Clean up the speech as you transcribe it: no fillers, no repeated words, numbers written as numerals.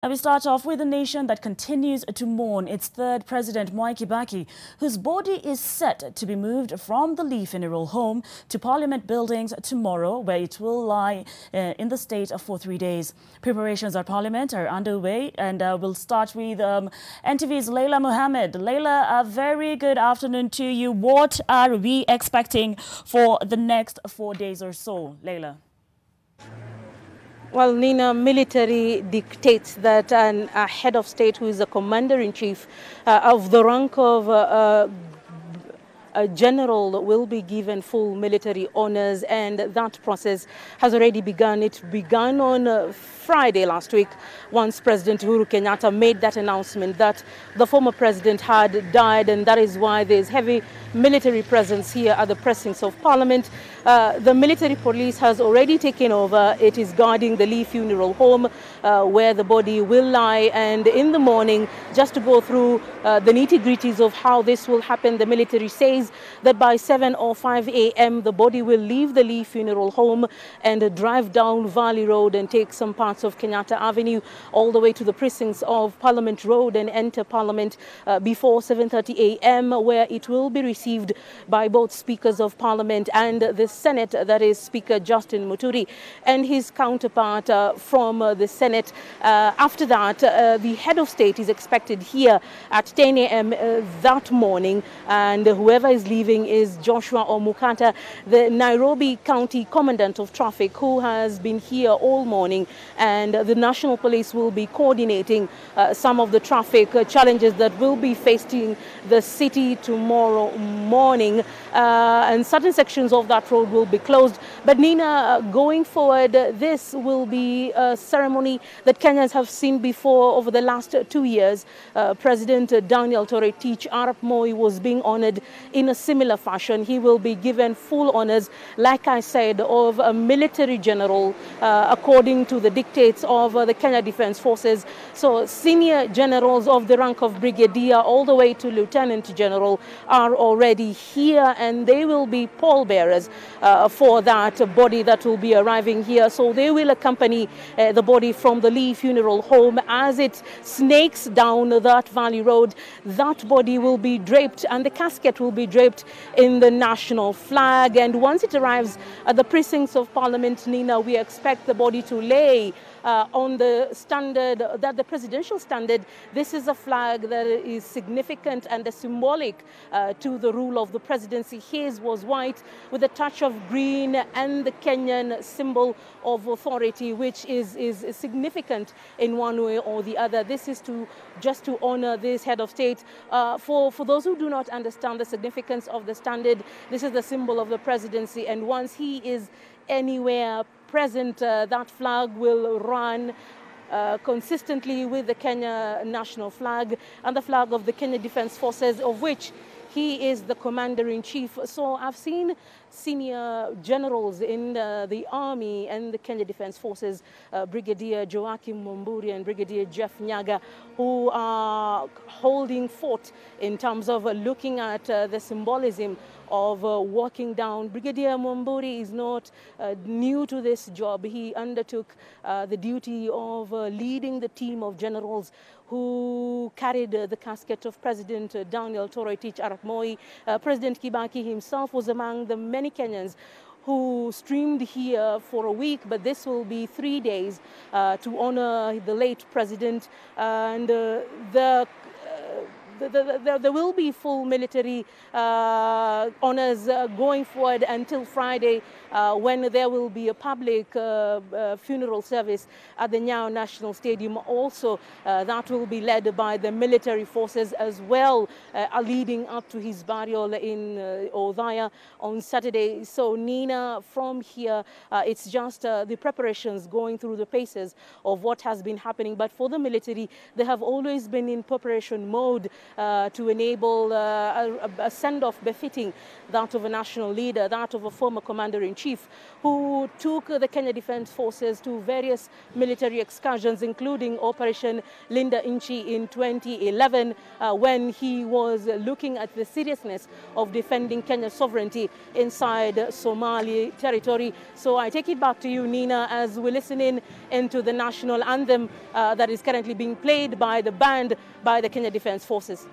And we start off with a nation that continues to mourn its third president, Mwai Kibaki, whose body is set to be moved from the Lee Funeral Home to Parliament buildings tomorrow, where it will lie in the state for 3 days. Preparations at Parliament are underway, and we'll start with NTV's Layla Mohammed. Layla, a very good afternoon to you. What are we expecting for the next 4 days or so, Layla? Well, Nina, military dictates that a head of state who is a commander-in-chief of the rank of a general will be given full military honors, and that process has already begun. It began on Friday last week, once President Uhuru Kenyatta made that announcement that the former president had died, and that is why there's heavy military presence here at the precincts of Parliament. The military police has already taken over. It is guarding the Lee Funeral Home where the body will lie, and in the morning, just to go through the nitty-gritties of how this will happen, the military says that by 7 or 5 a.m. the body will leave the Lee Funeral Home and drive down Valley Road and take some parts of Kenyatta Avenue all the way to the precincts of Parliament Road and enter Parliament before 7:30 a.m. where it will be received by both speakers of Parliament and the Senate, that is Speaker Justin Muturi and his counterpart from the Senate. After that, the head of state is expected here at 10 a.m. that morning, and whoever is leaving is Joshua Omukata, the Nairobi County Commandant of Traffic, who has been here all morning, and the National Police will be coordinating some of the traffic challenges that will be facing the city tomorrow morning, and certain sections of that road will be closed. But Nina, going forward, this will be a ceremony that Kenyans have seen before over the last 2 years. President Daniel Toroitich Arap Moi was being honored in a similar fashion. He will be given full honors, like I said, of a military general according to the dictates of the Kenya Defense Forces. So senior generals of the rank of brigadier all the way to lieutenant general are already here, and they will be pallbearers for that body that will be arriving here. So they will accompany the body from the Lee Funeral Home as it snakes down that Valley Road. That body will be draped, and the casket will be draped in the national flag. And once it arrives at the precincts of Parliament, Nina, we expect the body to lay on the standard, that the presidential standard. This is a flag that is significant and symbolic to the rule of the presidency. His was white with a touch of green and the Kenyan symbol of authority, which is significant in one way or the other. This is just to honor this head of state. For those who do not understand the significance of the standard, this is the symbol of the presidency, and once he is anywhere present, that flag will run consistently with the Kenya national flag and the flag of the Kenya Defense Forces, of which he is the commander-in-chief. So I've seen senior generals in the army and the Kenya Defense Forces, Brigadier Joachim Mwamburi and Brigadier Jeff Nyaga, who are holding fort in terms of looking at the symbolism of walking down. Brigadier Mwamburi is not new to this job. He undertook the duty of leading the team of generals who carried the casket of President Daniel Toroitich Arap Moi. President Kibaki himself was among the many Kenyans who streamed here for a week, but this will be 3 days to honor the late president, and there will be full military honors going forward until Friday, when there will be a public funeral service at the Nyayo National Stadium. Also, that will be led by the military forces as well, leading up to his burial in Othaya on Saturday. So, Nina, from here, it's just the preparations going through the paces of what has been happening. But for the military, they have always been in preparation mode to enable a send-off befitting that of a national leader, that of a former commander-in-chief who took the Kenya Defence Forces to various military excursions, including Operation Linda Inchi in 2011, when he was looking at the seriousness of defending Kenya's sovereignty inside Somali territory. So I take it back to you, Nina, as we listen into the national anthem that is currently being played by the band by the Kenya Defence Forces.